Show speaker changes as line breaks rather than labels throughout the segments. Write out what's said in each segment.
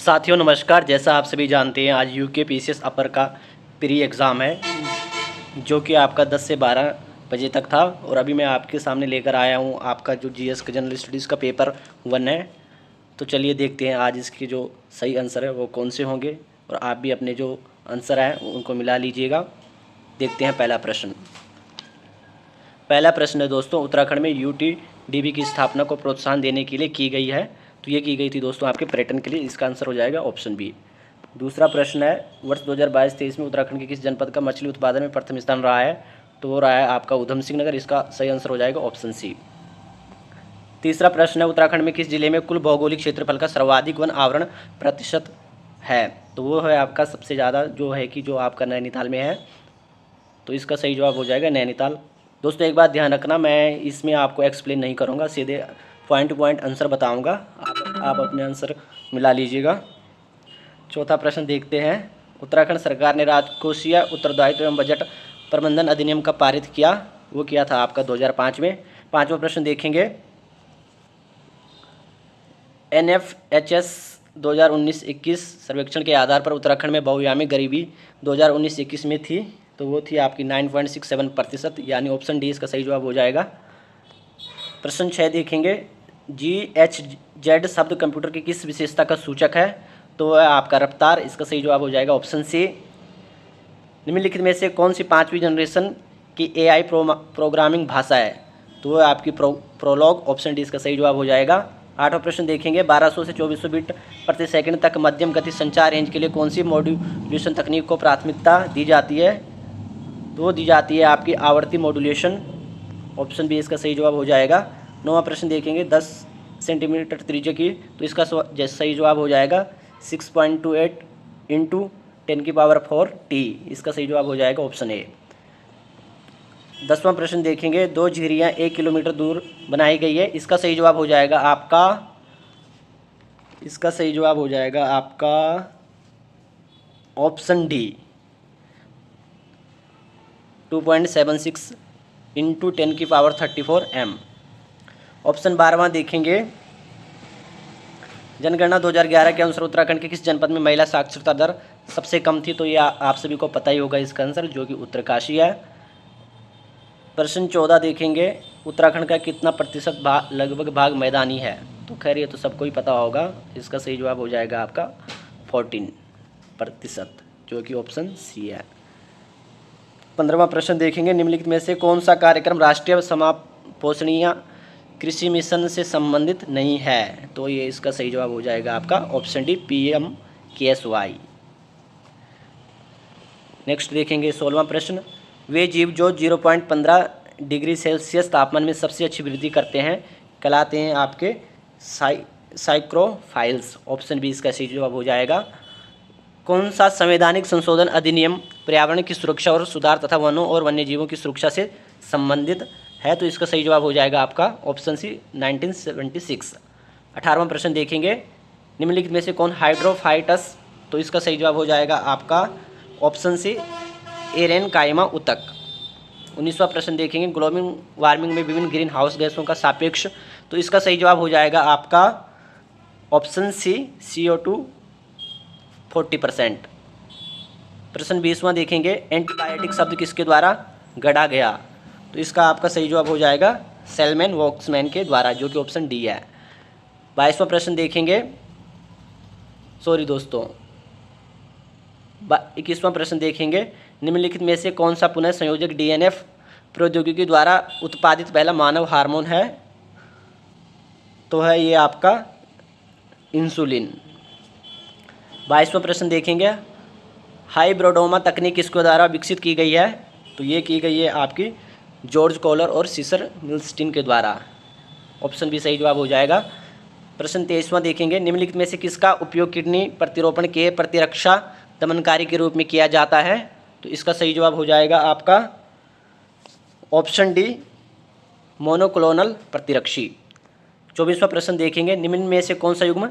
साथियों नमस्कार। जैसा आप सभी जानते हैं, आज यूके पीसीएस अपर का प्री एग्ज़ाम है जो कि आपका 10 से 12 बजे तक था। और अभी मैं आपके सामने लेकर आया हूं आपका जो जीएस का जनरल स्टडीज़ का पेपर 1 है। तो चलिए देखते हैं आज इसके जो सही आंसर है वो कौन से होंगे, और आप भी अपने जो आंसर हैं उनको मिला लीजिएगा। देखते हैं पहला प्रश्न। पहला प्रश्न है दोस्तों, उत्तराखंड में यूटीडीबी की स्थापना को प्रोत्साहन देने के लिए की गई है। तो ये की गई थी दोस्तों आपके पर्यटन के लिए। इसका आंसर हो जाएगा ऑप्शन बी। दूसरा प्रश्न है, वर्ष 2022-23 में उत्तराखंड के किस जनपद का मछली उत्पादन में प्रथम स्थान रहा है। तो वो रहा है आपका ऊधम सिंह नगर। इसका सही आंसर हो जाएगा ऑप्शन सी। तीसरा प्रश्न है, उत्तराखंड में किस जिले में कुल भौगोलिक क्षेत्रफल का सर्वाधिक वन आवरण प्रतिशत है। तो वो है आपका सबसे ज़्यादा जो है कि जो आपका नैनीताल में है। तो इसका सही जवाब हो जाएगा नैनीताल। दोस्तों एक बात ध्यान रखना, मैं इसमें आपको एक्सप्लेन नहीं करूँगा, सीधे पॉइंट टू पॉइंट आंसर बताऊँगा। आप अपने आंसर मिला लीजिएगा। चौथा प्रश्न देखते हैं, उत्तराखंड सरकार ने राजकोषीय उत्तरदायित्व एवं बजट प्रबंधन अधिनियम का पारित किया। वो किया था आपका 2005 में। पाँचवा प्रश्न देखेंगे, NFHS 2019-21 सर्वेक्षण के आधार पर उत्तराखंड में बहुआयामी गरीबी 2019-21 में थी। तो वो थी आपकी 9.67%, यानी ऑप्शन डी इसका सही जवाब हो जाएगा। प्रश्न 6 देखेंगे, GHZ शब्द कंप्यूटर की किस विशेषता का सूचक है। तो वह आपका रफ्तार। इसका सही जवाब हो जाएगा ऑप्शन सी। निम्नलिखित में से कौन सी 5वीं जनरेशन की AI प्रोग्रामिंग भाषा है। तो वह आपकी प्रोलॉग। ऑप्शन डी इसका सही जवाब हो जाएगा। आठवां प्रश्न देखेंगे, 1200 से 2400 बिट प्रति सेकंड तक मध्यम गति संचार रेंज के लिए कौन सी मॉड्यूलेशन तकनीक को प्राथमिकता दी जाती है। तो वो दी जाती है आपकी आवर्ती मॉड्यूलेशन। ऑप्शन बी इसका सही जवाब हो जाएगा। नौवां प्रश्न देखेंगे, 10 सेंटीमीटर त्रिज्या की। तो इसका सही जवाब हो जाएगा 6.28 × 10⁴ T। इसका सही जवाब हो जाएगा ऑप्शन ए। 10वां प्रश्न देखेंगे, 2 झीरियाँ 1 किलोमीटर दूर बनाई गई है। इसका सही जवाब हो जाएगा आपका ऑप्शन डी 2.76 × 10⁻34 M। ऑप्शन 12वां देखेंगे, जनगणना 2011 के अनुसार उत्तराखंड के किस जनपद में महिला साक्षरता दर सबसे कम थी। तो ये आप सभी को पता ही होगा इसका आंसर, जो कि उत्तरकाशी है। प्रश्न 14 देखेंगे, उत्तराखंड का कितना प्रतिशत लगभग भाग मैदानी है। तो खैर ये तो सबको ही पता होगा। इसका सही जवाब हो जाएगा आपका 14%, जो कि ऑप्शन सी है। 15वां प्रश्न देखेंगे, निम्नलिखित में से कौन सा कार्यक्रम राष्ट्रीय समापोषणीय कृषि मिशन से संबंधित नहीं है। तो ये इसका सही जवाब हो जाएगा आपका ऑप्शन डी PMKSY। नेक्स्ट देखेंगे 16वां प्रश्न, वे जीव जो 0.15 डिग्री सेल्सियस तापमान में सबसे अच्छी वृद्धि करते हैं कहलाते हैं आपके साइक्रोफाइल्स। ऑप्शन बी इसका सही जवाब हो जाएगा। कौन सा संवैधानिक संशोधन अधिनियम पर्यावरण की सुरक्षा और सुधार तथा वनों और वन्यजीवों की सुरक्षा से संबंधित है। तो इसका सही जवाब हो जाएगा आपका ऑप्शन सी 1976। 18वां प्रश्न देखेंगे, निम्नलिखित में से कौन हाइड्रोफाइटस। तो इसका सही जवाब हो जाएगा आपका ऑप्शन सी एरेनकाइमा उतक। 19वां प्रश्न देखेंगे, ग्लोबल वार्मिंग में विभिन्न ग्रीन हाउस गैसों का सापेक्ष। तो इसका सही जवाब हो जाएगा आपका ऑप्शन सी CO2 40%। प्रश्न 20वां देखेंगे, एंटीबायोटिक शब्द किसके द्वारा गढ़ा गया। तो इसका आपका सही जवाब हो जाएगा सेलमैन वॉक्समैन के द्वारा, जो कि ऑप्शन डी है। 22वां प्रश्न देखेंगे, 21वां प्रश्न देखेंगे, निम्नलिखित में से कौन सा पुनः संयोजक DNF प्रौद्योगिकी द्वारा उत्पादित पहला मानव हार्मोन है। तो है ये आपका इंसुलिन। 22वां प्रश्न देखेंगे, हाइब्रिडोमा तकनीक किसके द्वारा विकसित की गई है। तो ये की गई है आपकी जॉर्ज कॉलर और सीसर मिल्स्टीन के द्वारा। ऑप्शन बी सही जवाब हो जाएगा। प्रश्न 23वां देखेंगे, निम्नलिखित में से किसका उपयोग किडनी प्रतिरोपण के प्रतिरक्षा दमनकारी के रूप में किया जाता है। तो इसका सही जवाब हो जाएगा आपका ऑप्शन डी मोनोक्लोनल प्रतिरक्षी। 24वां प्रश्न देखेंगे, निम्न में से कौन सा युग्म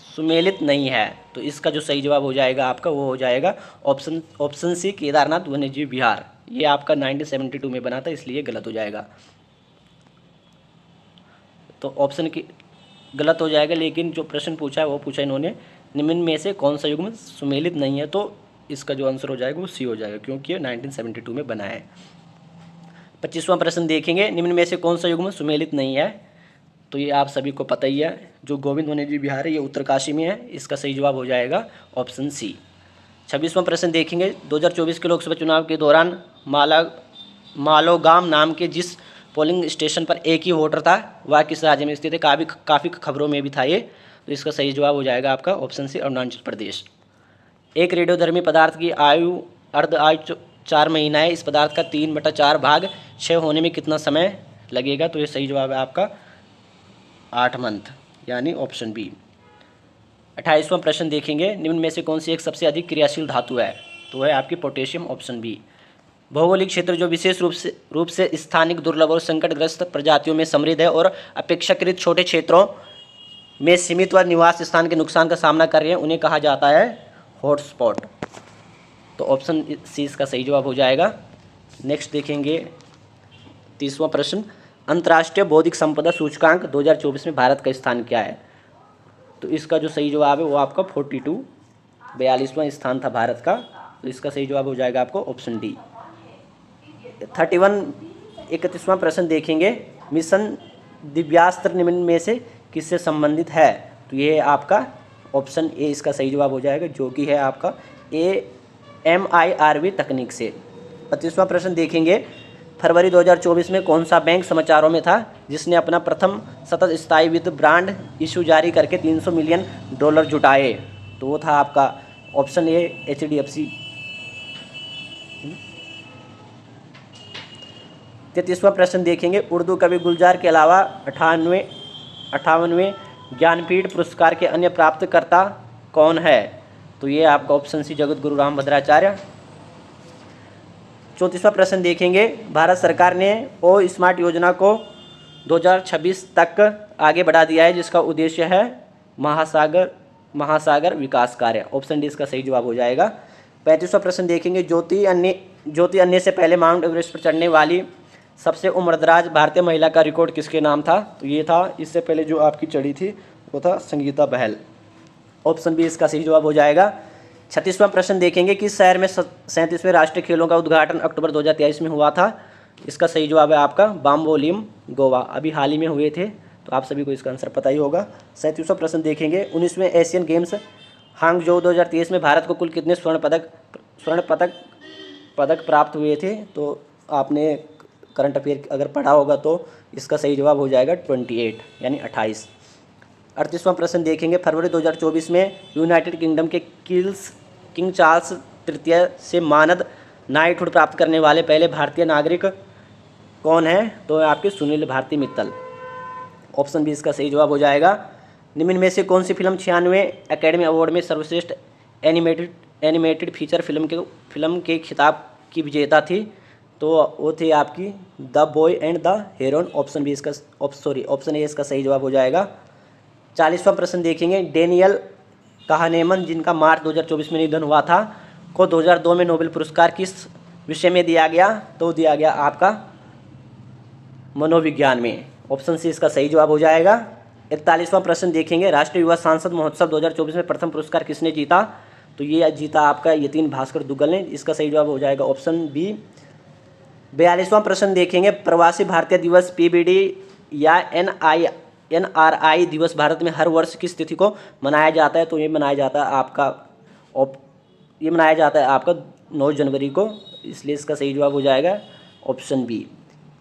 सुमेलित नहीं है। तो इसका जो सही जवाब हो जाएगा आपका वो हो जाएगा ऑप्शन सी केदारनाथ वन्यजीव विहार। ये आपका 1972 में बना था, इसलिए गलत हो जाएगा। तो ऑप्शन की गलत हो जाएगा, लेकिन जो प्रश्न पूछा है वो पूछा इन्होंने निम्न में से कौन सा युग्म सुमेलित नहीं है, तो इसका जो आंसर हो जाएगा वो सी हो जाएगा, क्योंकि ये 1972 में बना है। 25वां प्रश्न देखेंगे, निम्न में से कौन सा युग्म सुमेलित नहीं है, तो ये आप सभी को पता ही है, जो गोविंद वन्यजीव विहार है ये उत्तरकाशी में है, इसका सही जवाब हो जाएगा ऑप्शन सी। 26वां प्रश्न देखेंगे, 2024 के लोकसभा चुनाव के दौरान मालोगाम नाम के जिस पोलिंग स्टेशन पर एक ही वोटर था वह किस राज्य में स्थित है। काफ़ी खबरों में भी था ये, तो इसका सही जवाब हो जाएगा आपका ऑप्शन सी, अरुणाचल प्रदेश। एक रेडियोधर्मी पदार्थ की आयु अर्ध आयु 4 महीना है, इस पदार्थ का 3/4 भाग 6 होने में कितना समय लगेगा, तो ये सही जवाब है आपका 8 मंथ, यानी ऑप्शन बी। 28वां प्रश्न देखेंगे, निम्न में से कौन सी एक सबसे अधिक क्रियाशील धातु है, तो है आपकी पोटेशियम, ऑप्शन बी। भौगोलिक क्षेत्र जो विशेष रूप से स्थानिक दुर्लभ और संकटग्रस्त प्रजातियों में समृद्ध है और अपेक्षाकृत छोटे क्षेत्रों में सीमित व निवास स्थान के नुकसान का सामना कर रहे हैं, उन्हें कहा जाता है हॉटस्पॉट, तो ऑप्शन सी इसका सही जवाब हो जाएगा। नेक्स्ट देखेंगे 30वां प्रश्न, अंतर्राष्ट्रीय बौद्धिक संपदा सूचकांक 2024 में भारत का स्थान क्या है, तो इसका जो सही जवाब है वो आपका 42वां स्थान था भारत का, तो इसका सही जवाब हो जाएगा आपको ऑप्शन डी। 31वां प्रश्न देखेंगे, मिशन दिव्यास्त्र निम्न में से किससे संबंधित है, तो ये आपका ऑप्शन ए इसका सही जवाब हो जाएगा, जो कि है आपका AMIRV तकनीक से। 25वां प्रश्न देखेंगे, फरवरी 2024 में कौन सा बैंक समाचारों में था जिसने अपना प्रथम सतत स्थायी वित्त ब्रांड इशू जारी करके $300 मिलियन जुटाए, तो वो था आपका ऑप्शन ए HDFC। 33वां प्रश्न देखेंगे, उर्दू कवि गुलजार के अलावा 58वें ज्ञानपीठ पुरस्कार के अन्य प्राप्तकर्ता कौन है, तो ये आपका ऑप्शन सी जगत गुरु रामभद्राचार्य। 34वां प्रश्न देखेंगे, भारत सरकार ने ओ स्मार्ट योजना को 2026 तक आगे बढ़ा दिया है, जिसका उद्देश्य है महासागर विकास कार्य, ऑप्शन डी इसका सही जवाब हो जाएगा। 35वां प्रश्न देखेंगे, ज्योति अन्य से पहले माउंट एवरेस्ट पर चढ़ने वाली सबसे उम्रदराज भारतीय महिला का रिकॉर्ड किसके नाम था, तो ये था, इससे पहले जो आपकी चढ़ी थी वो था संगीता बहल, ऑप्शन बी इसका सही जवाब हो जाएगा। 36वां प्रश्न देखेंगे, किस शहर में 37वें राष्ट्रीय खेलों का उद्घाटन अक्टूबर 2023 में हुआ था, इसका सही जवाब है आपका बाम्बोलिम, गोवा, अभी हाल ही में हुए थे, तो आप सभी को इसका आंसर पता ही होगा। 37वां प्रश्न देखेंगे, 19वें एशियन गेम्स हांगझोउ 2023 में भारत को कुल कितने स्वर्ण पदक प्राप्त हुए थे, तो आपने करंट अफेयर अगर पढ़ा होगा तो इसका सही जवाब हो जाएगा 28, यानी 28। 38वां प्रश्न देखेंगे, फरवरी 2024 में यूनाइटेड किंगडम के किंग चार्ल्स तृतीय से मानद नाइटहुड प्राप्त करने वाले पहले भारतीय नागरिक कौन है, तो आपके सुनील भारती मित्तल, ऑप्शन बी इसका सही जवाब हो जाएगा। निम्न में से कौन सी फिल्म 96वें एकेडमी अवार्ड में सर्वश्रेष्ठ एनिमेटेड फीचर फिल्म के खिताब की विजेता थी, तो वो थी आपकी the boy and the heron, option B इसका ऑप्शन ए इसका सही जवाब हो जाएगा। 40वां प्रश्न देखेंगे, डेनियल काहनेमन जिनका मार्च 2024 में निधन हुआ था, को 2002 में नोबेल पुरस्कार किस विषय में दिया गया, तो दिया गया आपका मनोविज्ञान में, ऑप्शन सी इसका सही जवाब हो जाएगा। 41वां प्रश्न देखेंगे, राष्ट्रीय युवा सांसद महोत्सव 2024 में प्रथम पुरस्कार किसने जीता, तो ये जीता आपका यतीन भास्कर दुग्गल ने, इसका सही जवाब हो जाएगा ऑप्शन बी। 42वां प्रश्न देखेंगे, प्रवासी भारतीय दिवस PBD या NRI दिवस भारत में हर वर्ष किस तिथि को मनाया जाता है, तो ये मनाया जाता है आपका 9 जनवरी को, इसलिए इसका सही जवाब हो जाएगा ऑप्शन बी।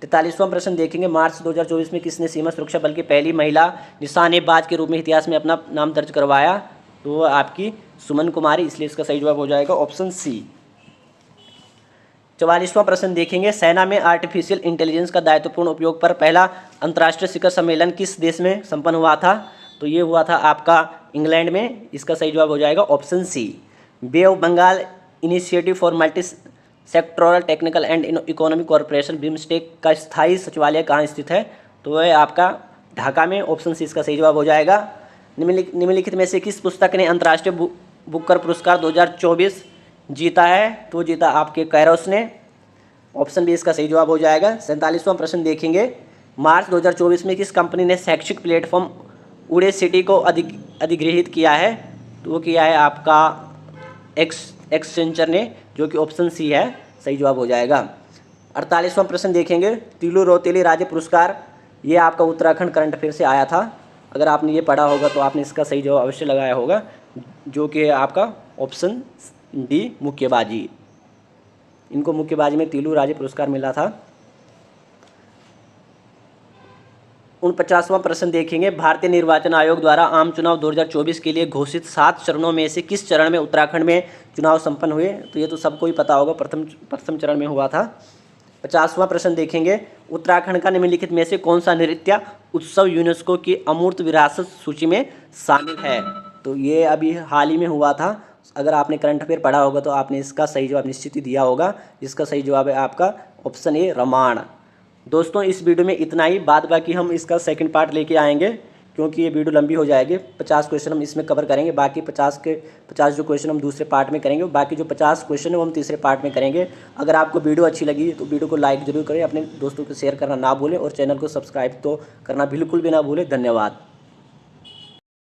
43वां प्रश्न देखेंगे, मार्च 2024 में किसने सीमा सुरक्षा बल की पहली महिला निशानेबाज के रूप में इतिहास में अपना नाम दर्ज करवाया, तो वो आपकी सुमन कुमारी, इसलिए इसका सही जवाब हो जाएगा ऑप्शन सी। 44वां प्रश्न देखेंगे, सेना में आर्टिफिशियल इंटेलिजेंस का दायित्वपूर्ण उपयोग पर पहला अंतर्राष्ट्रीय शिखर सम्मेलन किस देश में संपन्न हुआ था, तो ये हुआ था आपका इंग्लैंड में, इसका सही जवाब हो जाएगा option C. Bay of Bengal initiative for multi sectoral technical and economic corporation BIMSTEC का स्थायी सचिवालय कहाँ स्थित है, तो वह आपका ढाका में, ऑप्शन सी इसका सही जवाब हो जाएगा। निम्नलिखित में से किस पुस्तक ने अंतर्राष्ट्रीय बुकर पुरस्कार 2024 जीता है, तो जीता आपके कैरोस ने, ऑप्शन बी इसका सही जवाब हो जाएगा। 47वां प्रश्न देखेंगे, मार्च 2024 में किस कंपनी ने शैक्षिक प्लेटफॉर्म उड़े सिटी को अधिग्रहित किया है? तो वो किया है आपका एक्सचेंजर ने, जो कि ऑप्शन सी है, सही जवाब हो जाएगा। 48वां प्रश्न देखेंगे, तिलू रौतेली राज्य पुरस्कार, ये आपका उत्तराखंड करंट अफेयर से आया था। अगर आपने ये पढ़ा होगा तो आपने इसका सही जवाब अवश्य लगाया होगा, जो कि है आपका ऑप्शन डी, मुक्केबाजी। इनको मुक्केबाजी में तिलू राज्य पुरस्कार मिला था। 49वां प्रश्न देखेंगे, भारतीय निर्वाचन आयोग द्वारा आम चुनाव 2024 के लिए घोषित 7 चरणों में से किस चरण में उत्तराखंड में चुनाव संपन्न हुए? तो ये तो सबको ही पता होगा, प्रथम चरण में हुआ था। 50वां प्रश्न देखेंगे, उत्तराखंड का निम्नलिखित में से कौन सा नृत्य उत्सव यूनेस्को की अमूर्त विरासत सूची में शामिल है? तो ये अभी हाल ही में हुआ था। अगर आपने करंट अफेयर पढ़ा होगा तो आपने इसका सही जवाब निश्चित ही दिया होगा। इसका सही जवाब है आपका ऑप्शन ए, रामायण। दोस्तों इस वीडियो में इतना ही, बाद बाकी हम इसका सेकंड पार्ट लेके आएंगे, क्योंकि ये वीडियो लंबी हो जाएगी। 50 क्वेश्चन हम इसमें कवर करेंगे, बाकी 50 जो क्वेश्चन हम दूसरे पार्ट में करेंगे, बाकी जो 50 क्वेश्चन है वो हम तीसरे पार्ट में करेंगे। अगर आपको वीडियो अच्छी लगी तो वीडियो को लाइक जरूर करें, अपने दोस्तों को शेयर करना ना भूलें और चैनल को सब्सक्राइब तो करना बिल्कुल भी ना भूलें। धन्यवाद।